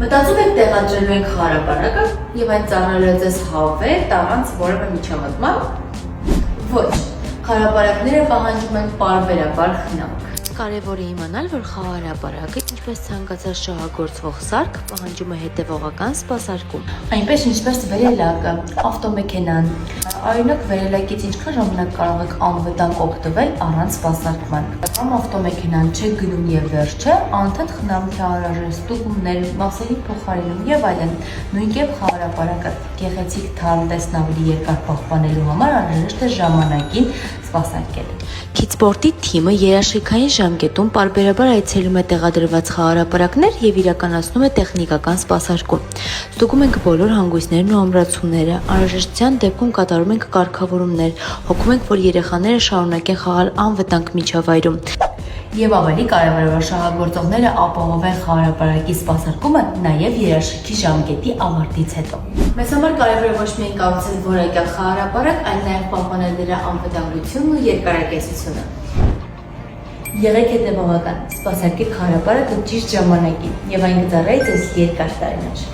Մտածում եք տեղադրելու ենք խաղարապարակը եւ այն ծառայելու ձեզ հավերտ առանց որևէ միջամտման։ Ոչ, խաղարապարակները պահանջում են պարբերաբար խնամք։ Կարևոր է իմանալ, որ խաղարապարակը, ինչպես ցանկացած շահագործվող սարք, պահանջում է հետևողական սպասարկում։ Այնպես ինչպես վերելակը, ավտոմեքենան։ Օրինակ վերելակից ինչքան ժամանակ կարող եք անվտանգ օգտվել առանց սպասարկման։ Կամ ավտոմեքենան չեք գնում եւ վերջը, անընդհատ խնամք է անհրաժեշտ, ստուգումներ, մասերի փոխարինում եւ այլն։ Նույնքեւ խաղարապարակը գեղեցիկ թարմ տեսնավելի երկար պահպանելու համար անհրաժեշտ է ժամանակին սպասարկել։ Քիդսպորտի թիմը երաշիքային ժամկետում պարբերաբար այցելում է տեղադրված խաղարապարակներ եւ իրականացնում է տեխնիկական սպասարկում։ Ստուգում ենք բոլոր հանգույցներն ու ամրացումները, անհրաժեշտության դեպքում կատարում ենք կարգավորումներ, հոգում ենք, որ երեխաները շարունակեն խաղալ անվտանգ միջավայրում։ Եվ ավելի կարևոր է, որ շահագործողները ապահովեն խաղարապարակի սպասարկումը նաև երաշիքի ժամկետի ավարտից հետո։ Մեզ համար կարևոր է ոչ միայն կառուցել որակյալ խաղարապարակ, այլ նաև պահպանել նրա անվտանգությունն ու երկարակեցությունը։ Եղեք հետևողական, սպասարկեք խաղարապարակը ճիշտ ժամանակին, եւ այն կծառայի ձեզ երկար տարիներ։